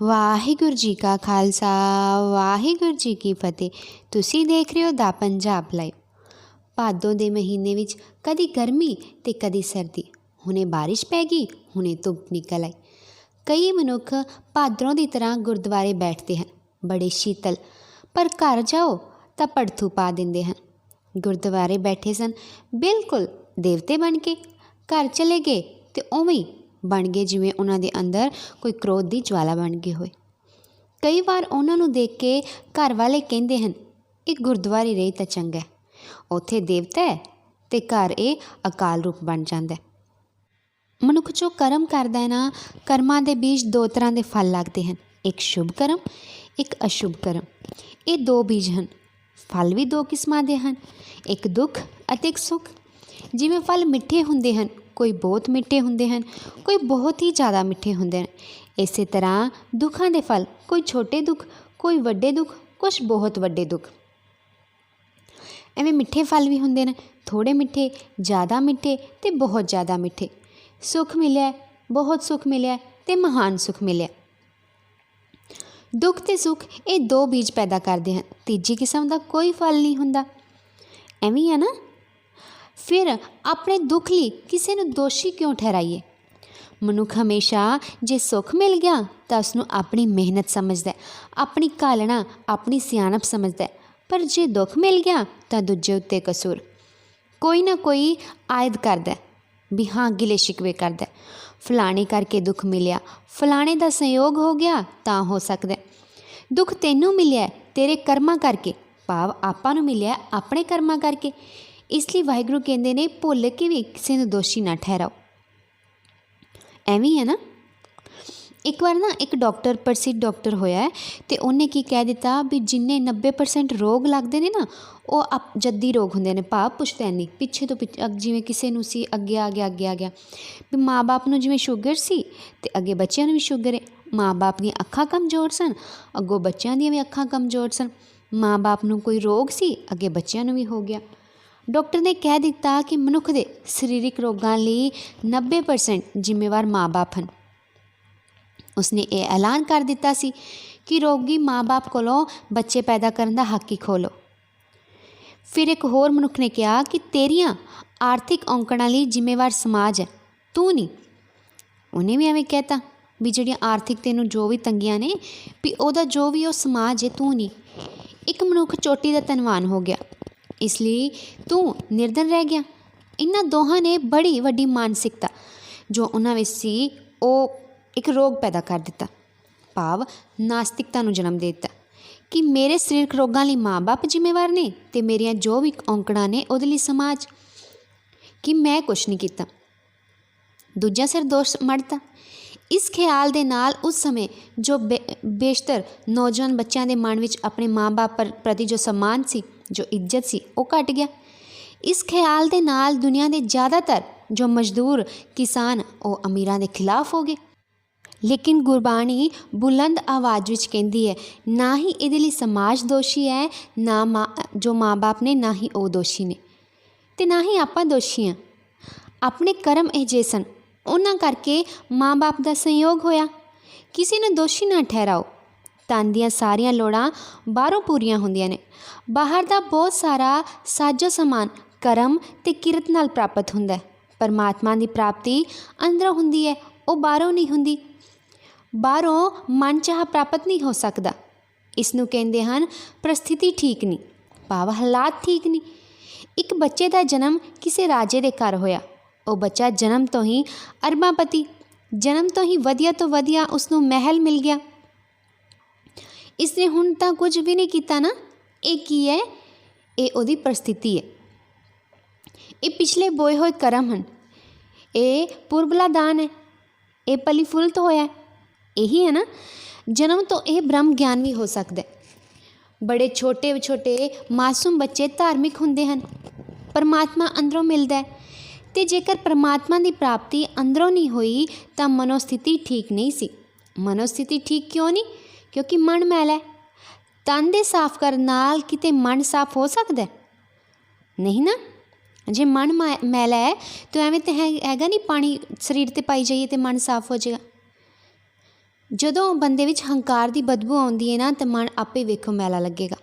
ਵਾਹਿਗੁਰੂ ਜੀ ਕਾ ਖਾਲਸਾ ਵਾਹਿਗੁਰੂ ਜੀ ਕੀ ਫਤਿਹ। ਤੁਸੀਂ ਦੇਖ ਰਹੇ ਹੋ ਦਾ ਪੰਜਾਬ ਲਾਈਵ। ਭਾਦੋਂ ਦੇ ਮਹੀਨੇ ਵਿੱਚ ਕਦੀ ਗਰਮੀ ਤੇ ਕਦੀ ਸਰਦੀ, ਹੁਣੇ ਬਾਰਿਸ਼ ਪੈ ਗਈ, ਹੁਣੇ ਧੁੱਪ ਨਿਕਲ ਆਈ। ਕਈ ਮਨੁੱਖ ਭਾਦਰੋਂ ਦੀ ਤਰ੍ਹਾਂ ਗੁਰਦੁਆਰੇ ਬੈਠਦੇ ਹਨ, ਬੜੇ ਸ਼ੀਤਲ, ਪਰ ਘਰ ਜਾਓ ਤਾਂ ਪੜਥੂ ਪਾ ਦਿੰਦੇ ਹਨ। ਗੁਰਦੁਆਰੇ ਬੈਠੇ ਸਨ ਬਿਲਕੁਲ ਦੇਵਤੇ ਬਣ ਕੇ, ਘਰ ਚਲੇ ਗਏ ਤੇ ਉਵੇਂ ਹੀ ਬਣ ਗਏ ਜਿਵੇਂ ਉਹਨਾਂ ਦੇ ਅੰਦਰ ਕੋਈ ਕ੍ਰੋਧ ਦੀ ਜਵਾਲਾ ਬਣ ਗਈ ਹੋਏ। ਕਈ ਵਾਰ ਉਹਨਾਂ ਨੂੰ ਦੇਖ ਕੇ ਘਰ ਵਾਲੇ ਕਹਿੰਦੇ ਹਨ, ਇਹ ਗੁਰਦੁਆਰੇ ਰਹੀ ਤਾਂ ਚੰਗਾ, ਉੱਥੇ ਦੇਵਤਾ ਹੈ ਤੇ ਘਰ ਇਹ ਅਕਾਲ ਰੂਪ ਬਣ ਜਾਂਦਾ। ਮਨੁੱਖ ਜੋ ਕਰਮ ਕਰਦਾ ਹੈ ਨਾ, ਕਰਮਾਂ ਦੇ ਬੀਜ ਦੋ ਤਰ੍ਹਾਂ ਦੇ ਫਲ ਲੱਗਦੇ ਹਨ, ਇੱਕ ਸ਼ੁਭ ਕਰਮ, ਇੱਕ ਅਸ਼ੁਭ ਕਰਮ। ਇਹ ਦੋ ਬੀਜ ਹਨ। ਫਲ ਵੀ ਦੋ ਕਿਸਮਾਂ ਦੇ ਹਨ, ਇੱਕ ਦੁੱਖ ਅਤੇ ਇੱਕ ਸੁੱਖ। ਜਿਵੇਂ ਫਲ ਮਿੱਠੇ ਹੁੰਦੇ ਹਨ, ਕੋਈ ਬਹੁਤ ਮਿੱਠੇ ਹੁੰਦੇ ਹਨ, ਕੋਈ ਬਹੁਤ ਹੀ ਜ਼ਿਆਦਾ ਮਿੱਠੇ ਹੁੰਦੇ ਹਨ। ਇਸੇ ਤਰ੍ਹਾਂ ਦੁੱਖਾਂ ਦੇ ਫਲ, ਕੋਈ ਛੋਟੇ ਦੁੱਖ, ਕੋਈ ਵੱਡੇ ਦੁੱਖ, ਕੁਛ ਬਹੁਤ ਵੱਡੇ ਦੁੱਖ। ਐਵੇਂ ਮਿੱਠੇ ਫਲ ਵੀ ਹੁੰਦੇ ਨੇ, ਥੋੜ੍ਹੇ ਮਿੱਠੇ, ਜ਼ਿਆਦਾ ਮਿੱਠੇ ਅਤੇ ਬਹੁਤ ਜ਼ਿਆਦਾ ਮਿੱਠੇ। ਸੁੱਖ ਮਿਲਿਆ, ਬਹੁਤ ਸੁੱਖ ਮਿਲਿਆ ਅਤੇ ਮਹਾਨ ਸੁੱਖ ਮਿਲਿਆ। ਦੁੱਖ ਅਤੇ ਸੁੱਖ ਇਹ ਦੋ ਬੀਜ ਪੈਦਾ ਕਰਦੇ ਹਨ, ਤੀਜੀ ਕਿਸਮ ਦਾ ਕੋਈ ਫਲ ਨਹੀਂ ਹੁੰਦਾ। ਐਵੇਂ ਹੈ ਨਾ। ਫਿਰ ਆਪਣੇ ਦੁੱਖ ਲਈ ਕਿਸੇ ਨੂੰ ਦੋਸ਼ੀ ਕਿਉਂ ਠਹਿਰਾਈਏ। ਮਨੁੱਖ ਹਮੇਸ਼ਾ ਜੇ ਸੁੱਖ ਮਿਲ ਗਿਆ ਤਾਂ ਉਸਨੂੰ ਆਪਣੀ ਮਿਹਨਤ ਸਮਝਦਾ, ਆਪਣੀ ਘਾਲਣਾ, ਆਪਣੀ ਸਿਆਣਪ ਸਮਝਦਾ। ਪਰ ਜੇ ਦੁੱਖ ਮਿਲ ਗਿਆ ਤਾਂ ਦੂਜੇ ਉੱਤੇ ਕਸੂਰ ਕੋਈ ਨਾ ਕੋਈ ਆਇਦ ਕਰਦਾ ਵੀ ਹਾਂ, ਗਿਲੇ ਸ਼ਿਕਵੇ ਕਰਦਾ। ਫਲਾਣੇ ਕਰਕੇ ਦੁੱਖ ਮਿਲਿਆ, ਫਲਾਣੇ ਦਾ ਸੰਯੋਗ ਹੋ ਗਿਆ ਤਾਂ ਹੋ ਸਕਦਾ। ਦੁੱਖ ਤੈਨੂੰ ਮਿਲਿਆ ਤੇਰੇ ਕਰਮਾਂ ਕਰਕੇ, ਭਾਵ ਆਪਾਂ ਨੂੰ ਮਿਲਿਆ ਆਪਣੇ ਕਰਮਾਂ ਕਰਕੇ। ਇਸ ਲਈ ਵਾਹਿਗੁਰੂ ਕਹਿੰਦੇ ਨੇ, ਭੁੱਲ ਕੇ ਵੀ ਕਿਸੇ ਨੂੰ ਦੋਸ਼ੀ ਨਾ ਠਹਿਰਾਓ। ਐਵੇਂ ਹੈ ਨਾ। ਇੱਕ ਵਾਰ ਨਾ ਇੱਕ ਡਾਕਟਰ, ਪ੍ਰਸਿੱਧ ਡਾਕਟਰ ਹੋਇਆ ਅਤੇ ਉਹਨੇ ਕੀ ਕਹਿ ਦਿੱਤਾ ਵੀ ਜਿੰਨੇ 90% ਰੋਗ ਲੱਗਦੇ ਨੇ ਨਾ, ਉਹ ਜੱਦੀ ਰੋਗ ਹੁੰਦੇ ਨੇ, ਭਾਵ ਪੁੱਛਦੇ ਨਹੀਂ, ਪਿੱਛੇ ਤੋਂ ਪਿੱਛੇ। ਜਿਵੇਂ ਕਿਸੇ ਨੂੰ ਸੀ, ਅੱਗੇ ਆ ਗਿਆ, ਅੱਗੇ ਆ ਗਿਆ। ਵੀ ਮਾਂ ਬਾਪ ਨੂੰ ਜਿਵੇਂ ਸ਼ੂਗਰ ਸੀ ਅਤੇ ਅੱਗੇ ਬੱਚਿਆਂ ਨੂੰ ਵੀ ਸ਼ੂਗਰ ਹੈ। ਮਾਂ ਬਾਪ ਦੀਆਂ ਅੱਖਾਂ ਕਮਜ਼ੋਰ ਸਨ, ਅੱਗੋਂ ਬੱਚਿਆਂ ਦੀਆਂ ਵੀ ਅੱਖਾਂ ਕਮਜ਼ੋਰ ਸਨ। ਮਾਂ ਬਾਪ ਨੂੰ ਕੋਈ ਰੋਗ ਸੀ, ਅੱਗੇ ਬੱਚਿਆਂ ਨੂੰ ਵੀ ਹੋ ਗਿਆ। ਡਾਕਟਰ ਨੇ ਕਹਿ ਦਿੱਤਾ ਕਿ ਮਨੁੱਖ ਦੇ ਸਰੀਰਕ ਰੋਗਾਂ ਲਈ 90% ਜ਼ਿੰਮੇਵਾਰ ਮਾਂ ਬਾਪ ਹਨ। ਉਸਨੇ ਇਹ ਐਲਾਨ ਕਰ ਦਿੱਤਾ ਸੀ ਕਿ ਰੋਗੀ ਮਾਂ ਬਾਪ ਕੋਲੋਂ ਬੱਚੇ ਪੈਦਾ ਕਰਨ ਦਾ ਹੱਕ ਹੀ ਖੋਹ ਲਓ। ਫਿਰ ਇੱਕ ਹੋਰ ਮਨੁੱਖ ਨੇ ਕਿਹਾ ਕਿ ਤੇਰੀਆਂ ਆਰਥਿਕ ਔਂਕੜਾਂ ਲਈ ਜ਼ਿੰਮੇਵਾਰ ਸਮਾਜ ਹੈ, ਤੂੰ ਨਹੀਂ। ਉਹਨੇ ਵੀ ਐਵੇਂ ਕਹਿ ਤਾ ਵੀ ਜਿਹੜੀਆਂ ਆਰਥਿਕ ਤੈਨੂੰ ਜੋ ਵੀ ਤੰਗੀਆਂ ਨੇ, ਵੀ ਉਹਦਾ ਜੋ ਵੀ ਉਹ ਸਮਾਜ ਹੈ, ਤੂੰ ਨਹੀਂ। ਇੱਕ ਮਨੁੱਖ ਚੋਟੀ ਦਾ ਧਨਵਾਨ ਹੋ ਗਿਆ, ਇਸ ਲਈ ਤੂੰ ਨਿਰਧਨ ਰਹਿ ਗਿਆ। ਇਹਨਾਂ ਦੋਹਾਂ ਨੇ ਬੜੀ ਵੱਡੀ ਮਾਨਸਿਕਤਾ ਜੋ ਉਹਨਾਂ ਵਿੱਚ ਸੀ, ਉਹ ਇੱਕ ਰੋਗ ਪੈਦਾ ਕਰ ਦਿੱਤਾ, ਭਾਵ ਨਾਸਤਿਕਤਾ ਨੂੰ ਜਨਮ ਦੇ ਦਿੱਤਾ ਕਿ ਮੇਰੇ ਸਰੀਰਕ ਰੋਗਾਂ ਲਈ ਮਾਂ ਬਾਪ ਜ਼ਿੰਮੇਵਾਰ ਨੇ ਅਤੇ ਮੇਰੀਆਂ ਜੋ ਵੀ ਔਂਕੜਾਂ ਨੇ ਉਹਦੇ ਲਈ ਸਮਾਜ, ਕਿ ਮੈਂ ਕੁਛ ਨਹੀਂ ਕੀਤਾ। ਦੂਜਾ ਸਿਰ ਦੋਸ਼ ਮੜਤਾ। ਇਸ ਖਿਆਲ ਦੇ ਨਾਲ ਉਸ ਸਮੇਂ ਜੋ ਬੇਸ਼ਤਰ ਨੌਜਵਾਨ ਬੱਚਿਆਂ ਦੇ ਮਨ ਵਿੱਚ ਆਪਣੇ ਮਾਂ ਬਾਪ ਪ੍ਰਤੀ ਜੋ ਸਨਮਾਨ ਸੀ, ਜੋ ਇੱਜ਼ਤ ਸੀ, ਉਹ ਘਟ ਗਿਆ। ਇਸ ਖਿਆਲ ਦੇ ਨਾਲ ਦੁਨੀਆ ਦੇ ਜ਼ਿਆਦਾਤਰ ਜੋ ਮਜ਼ਦੂਰ ਕਿਸਾਨ, ਉਹ ਅਮੀਰਾਂ ਦੇ ਖਿਲਾਫ ਹੋ ਗਏ। ਲੇਕਿਨ ਗੁਰਬਾਣੀ ਬੁਲੰਦ ਆਵਾਜ਼ ਵਿੱਚ ਕਹਿੰਦੀ ਹੈ, ਨਾ ਹੀ ਇਹਦੇ ਲਈ ਸਮਾਜ ਦੋਸ਼ੀ ਹੈ, ਨਾ ਜੋ ਮਾਂ ਬਾਪ ਨੇ, ਨਾ ਹੀ ਉਹ ਦੋਸ਼ੀ ਨੇ, ਅਤੇ ਨਾ ਹੀ ਆਪਾਂ ਦੋਸ਼ੀ ਹਾਂ। ਆਪਣੇ ਕਰਮ ਇਹ ਜਿਹੇ ਸਨ, ਉਹਨਾਂ ਕਰਕੇ ਮਾਂ ਬਾਪ ਦਾ ਸੰਯੋਗ ਹੋਇਆ। ਕਿਸੇ ਨੂੰ ਦੋਸ਼ੀ ਨਾ ਠਹਿਰਾਓ। ਤਨ ਦੀਆਂ ਸਾਰੀਆਂ ਲੋੜਾਂ ਬਾਹਰੋਂ ਪੂਰੀਆਂ ਹੁੰਦੀਆਂ ਨੇ। ਬਾਹਰ ਦਾ ਬਹੁਤ ਸਾਰਾ ਸਾਜੋ ਸਮਾਨ ਕਰਮ ਅਤੇ ਕਿਰਤ ਨਾਲ ਪ੍ਰਾਪਤ ਹੁੰਦਾ ਹੈ। ਪਰਮਾਤਮਾ ਦੀ ਪ੍ਰਾਪਤੀ ਅੰਦਰੋਂ ਹੁੰਦੀ ਹੈ, ਉਹ ਬਾਹਰੋਂ ਨਹੀਂ ਹੁੰਦੀ। ਬਾਹਰੋਂ ਮਨ ਚਾਹ ਪ੍ਰਾਪਤ ਨਹੀਂ ਹੋ ਸਕਦਾ। ਇਸ ਨੂੰ ਕਹਿੰਦੇ ਹਨ ਪ੍ਰਸਥਿਤੀ ਠੀਕ ਨਹੀਂ, ਭਾਵ ਹਾਲਾਤ ਠੀਕ ਨਹੀਂ। ਇੱਕ ਬੱਚੇ ਦਾ ਜਨਮ ਕਿਸੇ ਰਾਜੇ ਦੇ ਘਰ ਹੋਇਆ। ਉਹ ਬੱਚਾ ਜਨਮ ਤੋਂ ਹੀ ਅਰਬਾਪਤੀ, ਜਨਮ ਤੋਂ ਹੀ ਵਧੀਆ ਤੋਂ ਵਧੀਆ ਉਸਨੂੰ ਮਹਿਲ ਮਿਲ ਗਿਆ। ਇਸਨੇ ਹੁਣ ਤਾਂ ਕੁਝ ਵੀ ਨਹੀਂ ਕੀਤਾ ਨਾ। ਇਹ ਕੀ ਹੈ? ਇਹ ਉਹਦੀ ਪ੍ਰਸਥਿਤੀ ਹੈ। ਇਹ ਪਿਛਲੇ ਬੋਏ ਹੋਏ ਕਰਮ ਹਨ। ਇਹ ਪੁਰਬਲਾ ਦਾਨ ਹੈ। ਇਹ ਪਲੀ ਫੁੱਲਤ ਹੋਇਆ। ਇਹੀ ਹੈ ਨਾ। ਜਨਮ ਤੋਂ ਇਹ ਬ੍ਰਹਮ ਗਿਆਨ ਵੀ ਹੋ ਸਕਦਾ। ਬੜੇ ਛੋਟੇ ਛੋਟੇ ਮਾਸੂਮ ਬੱਚੇ ਧਾਰਮਿਕ ਹੁੰਦੇ ਹਨ, ਪਰਮਾਤਮਾ ਅੰਦਰੋਂ ਮਿਲਦਾ। ਅਤੇ ਜੇਕਰ ਪਰਮਾਤਮਾ ਦੀ ਪ੍ਰਾਪਤੀ ਅੰਦਰੋਂ ਨਹੀਂ ਹੋਈ ਤਾਂ ਮਨੋਸਥਿਤੀ ਠੀਕ ਨਹੀਂ ਸੀ। ਮਨੋਸਥਿਤੀ ਠੀਕ ਕਿਉਂ ਨਹੀਂ? ਕਿਉਂਕਿ ਮਨ ਮੈਲਾ ਹੈ। ਤਨ ਦੇ ਸਾਫ਼ ਕਰਨ ਨਾਲ ਕਿਤੇ ਮਨ ਸਾਫ਼ ਹੋ ਸਕਦਾ? ਨਹੀਂ ਨਾ। ਜੇ ਮਨ ਮੈਲਾ ਹੈ ਤਾਂ ਐਵੇਂ ਤਾਂ ਹੈਗਾ ਨਹੀਂ, ਪਾਣੀ ਸਰੀਰ 'ਤੇ ਪਾਈ ਜਾਈਏ ਅਤੇ ਮਨ ਸਾਫ਼ ਹੋ ਜਾਏਗਾ। ਜਦੋਂ ਬੰਦੇ ਵਿੱਚ ਹੰਕਾਰ ਦੀ ਬਦਬੂ ਆਉਂਦੀ ਹੈ ਨਾ ਤਾਂ ਮਨ ਆਪੇ ਵੇਖੋ ਮੈਲਾ ਲੱਗੇਗਾ।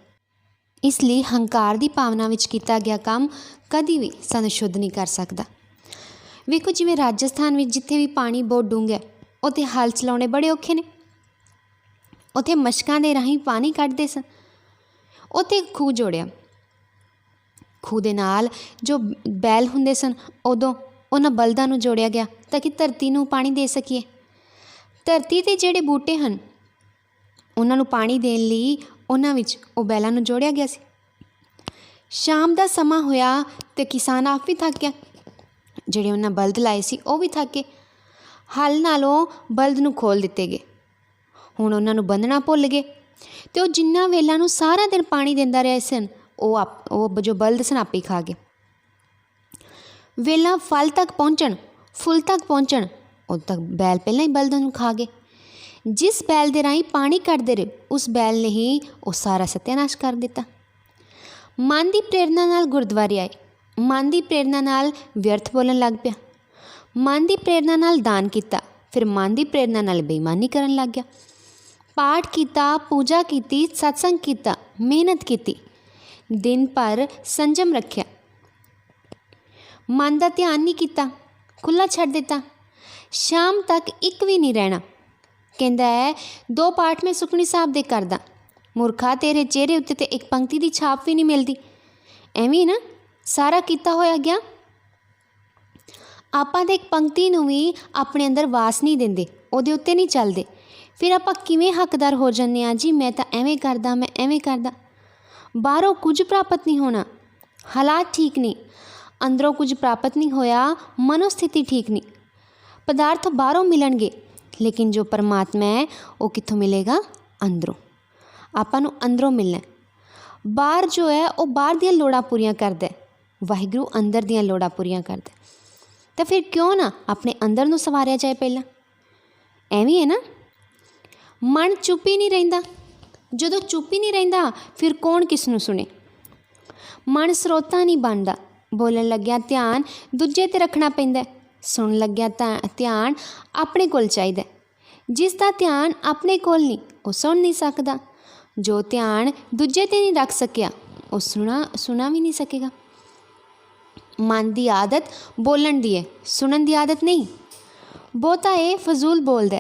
ਇਸ ਲਈ ਹੰਕਾਰ ਦੀ ਭਾਵਨਾ ਵਿੱਚ ਕੀਤਾ ਗਿਆ ਕੰਮ ਕਦੀ ਵੀ ਸਾਨੂੰ ਸ਼ੁੱਧ ਨਹੀਂ ਕਰ ਸਕਦਾ। ਵੇਖੋ ਜਿਵੇਂ ਰਾਜਸਥਾਨ ਵਿੱਚ ਜਿੱਥੇ ਵੀ ਪਾਣੀ ਬਹੁਤ ਡੂੰਘਾ ਉੱਥੇ ਹਲ ਚਲਾਉਣੇ ਬੜੇ ਔਖੇ ਨੇ। ਉੱਥੇ ਮਸ਼ਕਾਂ ਦੇ ਰਾਹੀਂ ਪਾਣੀ ਕੱਢਦੇ ਸਨ। ਉੱਥੇ ਖੂਹ ਜੋੜਿਆ, ਖੂਹ ਦੇ ਨਾਲ ਜੋ ਬੈਲ ਹੁੰਦੇ ਸਨ ਉਦੋਂ ਉਹਨਾਂ ਬਲਦਾਂ ਨੂੰ ਜੋੜਿਆ ਗਿਆ ਤਾਂ ਕਿ ਧਰਤੀ ਨੂੰ ਪਾਣੀ ਦੇ ਸਕੀਏ। ਧਰਤੀ 'ਤੇ ਜਿਹੜੇ ਬੂਟੇ ਹਨ ਉਹਨਾਂ ਨੂੰ ਪਾਣੀ ਦੇਣ ਲਈ ਉਹਨਾਂ ਵਿੱਚ ਉਹ ਬੈਲਾਂ ਨੂੰ ਜੋੜਿਆ ਗਿਆ ਸੀ। ਸ਼ਾਮ ਦਾ ਸਮਾਂ ਹੋਇਆ ਅਤੇ ਕਿਸਾਨ ਆਪ ਵੀ ਥੱਕ ਗਿਆ। ਜਿਹੜੇ ਉਹਨਾਂ ਬਲਦ ਲਾਏ ਸੀ ਉਹ ਵੀ ਥੱਕ ਗਏ। ਹਲ ਨਾਲੋਂ ਬਲਦ ਨੂੰ ਖੋਲ੍ਹ ਦਿੱਤੇ ਗਏ। ਹੁਣ ਉਹਨਾਂ ਨੂੰ ਬੰਨ੍ਹਣਾ ਭੁੱਲ ਗਏ ਅਤੇ ਉਹ ਜਿਨ੍ਹਾਂ ਵੇਲਾਂ ਨੂੰ ਸਾਰਾ ਦਿਨ ਪਾਣੀ ਦਿੰਦਾ ਰਿਹਾ ਸਨ ਉਹ ਜੋ ਬਲਦ ਸਨ ਆਪੇ ਖਾ ਗਏ। ਵੇਲਾਂ ਫਲ ਤੱਕ ਪਹੁੰਚਣ, ਫੁੱਲ ਤੱਕ ਪਹੁੰਚਣ ਉਦੋਂ ਤੱਕ ਬੈਲ ਪਹਿਲਾਂ ਹੀ ਬਲਦਾਂ ਨੂੰ ਖਾ ਗਏ। ਜਿਸ ਬੈਲ ਦੇ ਰਾਹੀਂ ਪਾਣੀ ਕੱਢਦੇ ਰਹੇ ਉਸ ਬੈਲ ਨੇ ਹੀ ਉਹ ਸਾਰਾ ਸਤਿਆਨਾਸ਼ ਕਰ ਦਿੱਤਾ। ਮਨ ਦੀ ਪ੍ਰੇਰਨਾ ਨਾਲ ਗੁਰਦੁਆਰੇ ਆਏ, ਮਨ ਦੀ ਪ੍ਰੇਰਨਾ ਨਾਲ ਵਿਅਰਥ ਬੋਲਣ ਲੱਗ ਪਿਆ, ਮਨ ਦੀ ਪ੍ਰੇਰਨਾ ਨਾਲ ਦਾਨ ਕੀਤਾ, ਫਿਰ ਮਨ ਦੀ ਪ੍ਰੇਰਨਾ ਨਾਲ ਬੇਈਮਾਨੀ ਕਰਨ ਲੱਗ ਗਿਆ। ਪਾਠ ਕੀਤਾ, ਪੂਜਾ ਕੀਤੀ, ਸਤਸੰਗ ਕੀਤਾ, ਮਿਹਨਤ ਕੀਤੀ, ਦਿਨ ਭਰ ਸੰਜਮ ਰੱਖਿਆ, ਮਨ ਦਾ ਧਿਆਨ ਨਹੀਂ ਕੀਤਾ, ਖੁੱਲ੍ਹਾ ਛੱਡ ਦਿੱਤਾ। ਸ਼ਾਮ ਤੱਕ ਇੱਕ ਵੀ ਨਹੀਂ ਰਹਿਣਾ। ਕਹਿੰਦਾ ਹੈ 2 ਪਾਠ ਮੈਂ ਸੁਖਮਨੀ ਸਾਹਿਬ ਦੇ ਕਰਦਾ, ਮੂਰਖਾ ਤੇਰੇ ਚਿਹਰੇ ਉੱਤੇ ਤਾਂ ਇੱਕ ਪੰਕਤੀ ਦੀ ਛਾਪ ਵੀ ਨਹੀਂ ਮਿਲਦੀ। ਐਵੇਂ ਨਾ ਸਾਰਾ ਕੀਤਾ ਹੋਇਆ ਗਿਆ। ਆਪਾਂ ਤਾਂ ਇੱਕ ਪੰਕਤੀ ਨੂੰ ਵੀ ਆਪਣੇ ਅੰਦਰ ਵਾਸ ਨਹੀਂ ਦਿੰਦੇ, ਉਹਦੇ ਉੱਤੇ ਨਹੀਂ ਚੱਲਦੇ। ਫਿਰ ਆਪਾਂ ਕਿਵੇਂ ਹੱਕਦਾਰ ਹੋ ਜਾਂਦੇ ਹਾਂ ਜੀ ਮੈਂ ਤਾਂ ਐਵੇਂ ਕਰਦਾ, ਮੈਂ ਐਵੇਂ ਕਰਦਾ। ਬਾਹਰੋਂ ਕੁਝ ਪ੍ਰਾਪਤ ਨਹੀਂ ਹੋਣਾ, ਹਾਲਾਤ ਠੀਕ ਨਹੀਂ, ਅੰਦਰੋਂ ਕੁਝ ਪ੍ਰਾਪਤ ਨਹੀਂ ਹੋਇਆ, ਮਨੋਸਥਿਤੀ ਠੀਕ ਨਹੀਂ। ਪਦਾਰਥ ਬਾਹਰੋਂ ਮਿਲਣਗੇ ਲੇਕਿਨ ਜੋ ਪਰਮਾਤਮਾ ਹੈ ਉਹ ਕਿੱਥੋਂ ਮਿਲੇਗਾ? ਅੰਦਰੋਂ। ਆਪਾਂ ਨੂੰ ਅੰਦਰੋਂ ਮਿਲਣਾ। ਬਾਹਰ ਜੋ ਹੈ ਉਹ ਬਾਹਰ ਦੀਆਂ ਲੋੜਾਂ ਪੂਰੀਆਂ ਕਰਦਾ, ਵਾਹਿਗੁਰੂ ਅੰਦਰ ਦੀਆਂ ਲੋੜਾਂ ਪੂਰੀਆਂ ਕਰਦਾ। ਤਾਂ ਫਿਰ ਕਿਉਂ ਨਾ ਆਪਣੇ ਅੰਦਰ ਨੂੰ ਸੰਵਾਰਿਆ ਜਾਏ ਪਹਿਲਾਂ। ਐਵੇਂ ਹੈ ਨਾ। ਮਨ ਚੁੱਪ ਹੀ ਨਹੀਂ ਰਹਿੰਦਾ। ਜਦੋਂ ਚੁੱਪ ਹੀ ਨਹੀਂ ਰਹਿੰਦਾ ਫਿਰ ਕੌਣ ਕਿਸ ਨੂੰ ਸੁਣੇ। ਮਨ ਸਰੋਤਾ ਨਹੀਂ ਬਣਦਾ। ਬੋਲਣ ਲੱਗਿਆ ਧਿਆਨ ਦੂਜੇ 'ਤੇ ਰੱਖਣਾ ਪੈਂਦਾ, ਸੁਣਨ ਲੱਗਿਆ ਤਾਂ ਧਿਆਨ ਆਪਣੇ ਕੋਲ ਚਾਹੀਦਾ। ਜਿਸ ਦਾ ਧਿਆਨ ਆਪਣੇ ਕੋਲ ਨਹੀਂ ਉਹ ਸੁਣ ਨਹੀਂ ਸਕਦਾ। ਜੋ ਧਿਆਨ ਦੂਜੇ 'ਤੇ ਨਹੀਂ ਰੱਖ ਸਕਿਆ ਉਹ ਸੁਣਾ ਵੀ ਨਹੀਂ ਸਕੇਗਾ। ਮਨ ਦੀ ਆਦਤ ਬੋਲਣ ਦੀ ਹੈ, ਸੁਣਨ ਦੀ ਆਦਤ ਨਹੀਂ। ਬਹੁਤਾ ਇਹ ਫਜ਼ੂਲ ਬੋਲਦਾ।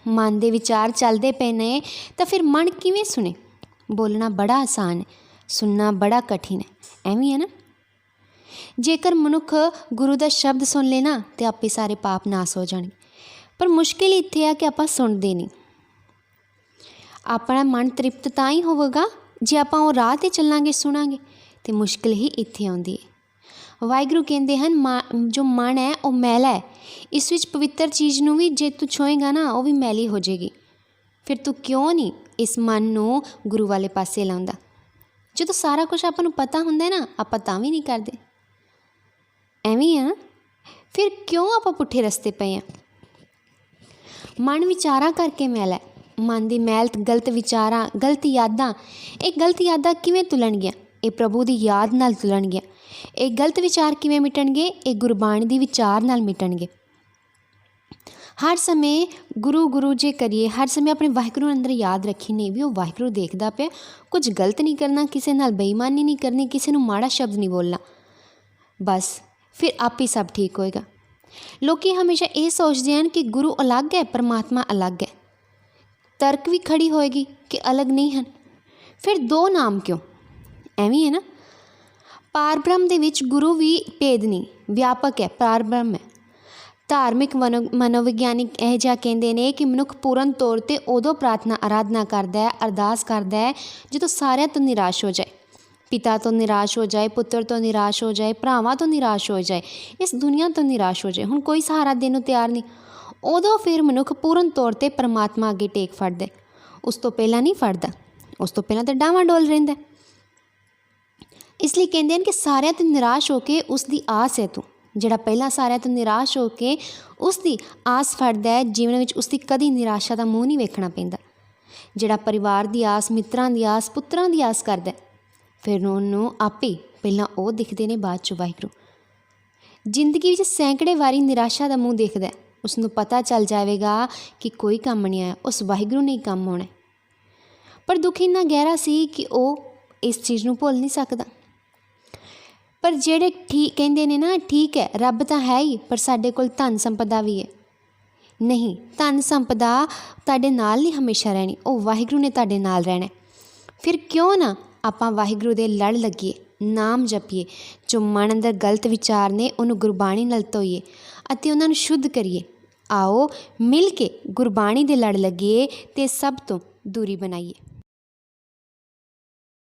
ਮਨ ਦੇ ਵਿਚਾਰ ਚੱਲਦੇ ਪਏ ਨੇ ਤਾਂ ਫਿਰ ਮਨ ਕਿਵੇਂ ਸੁਣੇ। ਬੋਲਣਾ ਬੜਾ ਆਸਾਨ ਹੈ, ਸੁਣਨਾ ਬੜਾ ਕਠਿਨ ਹੈ। ਐਵੇਂ ਹੈ ਨਾ। ਜੇਕਰ ਮਨੁੱਖ ਗੁਰੂ ਦਾ ਸ਼ਬਦ ਸੁਣ ਲੇ ਨਾ ਤਾਂ ਆਪੇ ਸਾਰੇ ਪਾਪ ਨਾਸ ਹੋ ਜਾਣਗੇ। ਪਰ ਮੁਸ਼ਕਿਲ ਇੱਥੇ ਆ ਕਿ ਆਪਾਂ ਸੁਣਦੇ ਨਹੀਂ। ਆਪਣਾ ਮਨ ਤ੍ਰਿਪਤ ਤਾਂ ਹੀ ਹੋਵੇਗਾ ਜੇ ਆਪਾਂ ਉਹ ਰਾਹ 'ਤੇ ਚੱਲਾਂਗੇ, ਸੁਣਾਂਗੇ। ਅਤੇ ਮੁਸ਼ਕਿਲ ਹੀ ਇੱਥੇ ਆਉਂਦੀ ਹੈ। ਵਾਹਿਗੁਰੂ ਕਹਿੰਦੇ ਹਨ ਜੋ ਮਨ ਹੈ ਉਹ ਮੈਲਾ ਹੈ, ਇਸ ਵਿੱਚ ਪਵਿੱਤਰ ਚੀਜ਼ ਨੂੰ ਵੀ ਜੇ ਤੂੰ ਛੋਏਗਾ ਨਾ ਉਹ ਵੀ ਮੈਲੀ ਹੋ ਜਾਏਗੀ। ਫਿਰ ਤੂੰ ਕਿਉਂ ਨਹੀਂ ਇਸ ਮਨ ਨੂੰ ਗੁਰੂ ਵਾਲੇ ਪਾਸੇ ਲਾਉਂਦਾ। ਜਦੋਂ ਸਾਰਾ ਕੁਝ ਆਪਾਂ ਨੂੰ ਪਤਾ ਹੁੰਦਾ ਨਾ ਆਪਾਂ ਤਾਂ ਵੀ ਨਹੀਂ ਕਰਦੇ। ਐਵੇਂ ਆ। ਫਿਰ ਕਿਉਂ ਆਪਾਂ ਪੁੱਠੇ ਰਸਤੇ ਪਏ ਹਾਂ। ਮਨ ਵਿਚਾਰਾਂ ਕਰਕੇ ਮੈਲਾ ਹੈ। ਮਨ ਦੀ ਮੈਲ, ਗਲਤ ਵਿਚਾਰਾਂ, ਗਲਤ ਯਾਦਾਂ। ਇਹ ਗਲਤ ਯਾਦਾਂ ਕਿਵੇਂ ਤੁਲਣਗੀਆਂ? ਇਹ ਪ੍ਰਭੂ ਦੀ ਯਾਦ ਨਾਲ ਤੁਲਣਗੀਆਂ। ਇਹ ਗਲਤ ਵਿਚਾਰ ਕਿਵੇਂ ਮਿਟਣਗੇ? ਇਹ ਗੁਰਬਾਣੀ ਦੀ ਵਿਚਾਰ ਨਾਲ ਮਿਟਣਗੇ। ਹਰ ਸਮੇਂ ਗੁਰੂ ਜੇ ਕਰੀਏ, ਹਰ ਸਮੇਂ ਆਪਣੇ ਵਾਹਿਗੁਰੂ ਅੰਦਰ ਯਾਦ ਰੱਖੀ ਨਹੀਂ ਵੀ ਉਹ ਵਾਹਿਗੁਰੂ ਦੇਖਦਾ ਪਿਆ। ਕੁਝ ਗਲਤ ਨਹੀਂ ਕਰਨਾ, ਕਿਸੇ ਨਾਲ ਬੇਈਮਾਨੀ ਨਹੀਂ ਕਰਨੀ, ਕਿਸੇ ਨੂੰ ਮਾੜਾ ਸ਼ਬਦ ਨਹੀਂ ਬੋਲਣਾ। ਬਸ ਫਿਰ ਆਪ ਹੀ ਸਭ ਠੀਕ ਹੋਏਗਾ। ਲੋਕ ਹਮੇਸ਼ਾ ਇਹ ਸੋਚਦੇ ਹਨ ਕਿ ਗੁਰੂ ਅਲੱਗ ਹੈ, ਪਰਮਾਤਮਾ ਅਲੱਗ ਹੈ। ਤਰਕ ਵੀ ਖੜੀ ਹੋਏਗੀ ਕਿ ਅਲੱਗ ਨਹੀਂ ਹਨ। ਫਿਰ 2 ਨਾਮ ਕਿਉਂ? ਐਵੇਂ ਹੈ ਨਾ। ਪਾਰ ਬ੍ਰਹਮ ਦੇ ਵਿੱਚ ਗੁਰੂ ਵੀ ਭੇਦ ਨਹੀਂ, ਵਿਆਪਕ ਹੈ, ਪਾਰ ਬ੍ਰਹਮ ਹੈ। ਧਾਰਮਿਕ ਮਨੋਵਿਗਿਆਨਿਕ ਇਹ ਜਿਹਾ ਕਹਿੰਦੇ ਨੇ ਕਿ ਮਨੁੱਖ ਪੂਰਨ ਤੌਰ 'ਤੇ ਉਦੋਂ ਆਰਾਧਨਾ ਕਰਦਾ ਹੈ, ਅਰਦਾਸ ਕਰਦਾ ਹੈ ਜਦੋਂ ਸਾਰਿਆਂ ਤੋਂ ਨਿਰਾਸ਼ ਹੋ ਜਾਏ। ਪਿਤਾ ਤੋਂ ਨਿਰਾਸ਼ ਹੋ ਜਾਏ, ਪੁੱਤਰ ਤੋਂ ਨਿਰਾਸ਼ ਹੋ ਜਾਏ, ਭਰਾਵਾਂ ਤੋਂ ਨਿਰਾਸ਼ ਹੋ ਜਾਏ, ਇਸ ਦੁਨੀਆ ਤੋਂ ਨਿਰਾਸ਼ ਹੋ ਜਾਏ, ਹੁਣ ਕੋਈ ਸਹਾਰਾ ਦੇਣ ਨੂੰ ਤਿਆਰ ਨਹੀਂ। ਉਦੋਂ ਫਿਰ ਮਨੁੱਖ ਪੂਰਨ ਤੌਰ 'ਤੇ ਪਰਮਾਤਮਾ ਅੱਗੇ ਟੇਕ ਫੜਦਾ। ਉਸ ਤੋਂ ਪਹਿਲਾਂ ਨਹੀਂ ਫੜਦਾ। ਉਸ ਤੋਂ ਪਹਿਲਾਂ ਤਾਂ ਡਾਵਾਂਡੋਲ ਰਹਿੰਦਾ। ਇਸ ਲਈ ਕਹਿੰਦੇ ਹਨ ਕਿ ਸਾਰਿਆਂ ਤੋਂ ਨਿਰਾਸ਼ ਹੋ ਕੇ ਉਸ ਦੀ ਆਸ ਹੈ ਤੂੰ। ਜਿਹੜਾ ਪਹਿਲਾਂ ਸਾਰਿਆਂ ਤੋਂ ਨਿਰਾਸ਼ ਹੋ ਕੇ ਉਸ ਦੀ ਆਸ ਫੜਦਾ ਹੈ, ਜੀਵਨ ਵਿੱਚ ਉਸ ਦੀ ਕਦੀ ਨਿਰਾਸ਼ਾ ਦਾ ਮੂੰਹ ਨਹੀਂ ਵੇਖਣਾ ਪੈਂਦਾ। ਜਿਹੜਾ ਪਰਿਵਾਰ ਦੀ ਆਸ, ਮਿੱਤਰਾਂ ਦੀ ਆਸ, ਪੁੱਤਰਾਂ ਦੀ ਆਸ ਕਰਦਾ ਫਿਰ ਉਹਨੂੰ ਆਪੇ ਪਹਿਲਾਂ ਉਹ ਦਿਖਦੇ ਨੇ, ਬਾਅਦ 'ਚ ਵਾਹਿਗੁਰੂ। ਜ਼ਿੰਦਗੀ ਵਿੱਚ ਸੈਂਕੜੇ ਵਾਰੀ ਨਿਰਾਸ਼ਾ ਦਾ ਮੂੰਹ ਦੇਖਦਾ ਉਸ ਨੂੰ ਪਤਾ ਚੱਲ ਜਾਵੇਗਾ ਕਿ ਕੋਈ ਕੰਮ ਨਹੀਂ ਆਇਆ, ਉਸ ਵਾਹਿਗੁਰੂ ਨੇ ਹੀ ਕੰਮ ਆਉਣਾ। ਪਰ ਦੁੱਖ ਇੰਨਾ ਗਹਿਰਾ ਸੀ ਕਿ ਉਹ ਇਸ ਚੀਜ਼ ਨੂੰ ਭੁੱਲ ਨਹੀਂ ਸਕਦਾ। ਪਰ ਜਿਹੜੇ ਠੀਕ ਕਹਿੰਦੇ ਨੇ ਨਾ, ਠੀਕ ਹੈ ਰੱਬ ਤਾਂ ਹੈ ਹੀ, ਪਰ ਸਾਡੇ ਕੋਲ ਧਨ ਸੰਪਦਾ ਵੀ ਹੈ। ਨਹੀਂ, ਧਨ ਸੰਪਦਾ ਤੁਹਾਡੇ ਨਾਲ ਨਹੀਂ ਹਮੇਸ਼ਾ ਰਹਿਣੀ, ਉਹ ਵਾਹਿਗੁਰੂ ਨੇ ਤੁਹਾਡੇ ਨਾਲ ਰਹਿਣਾ। ਫਿਰ ਕਿਉਂ ਨਾ ਆਪਾਂ ਵਾਹਿਗੁਰੂ ਦੇ ਲੜ ਲੱਗੀਏ, ਨਾਮ ਜਪੀਏ, ਜੋ ਮਨ ਅੰਦਰ ਗਲਤ ਵਿਚਾਰ ਨੇ ਉਹਨੂੰ ਗੁਰਬਾਣੀ ਨਾਲ ਧੋਈਏ ਅਤੇ ਉਹਨਾਂ ਨੂੰ ਸ਼ੁੱਧ ਕਰੀਏ। ਆਓ ਮਿਲ ਕੇ ਗੁਰਬਾਣੀ ਦੇ ਲੜ ਲੱਗੀਏ ਅਤੇ ਸਭ ਤੋਂ ਦੂਰੀ ਬਣਾਈਏ।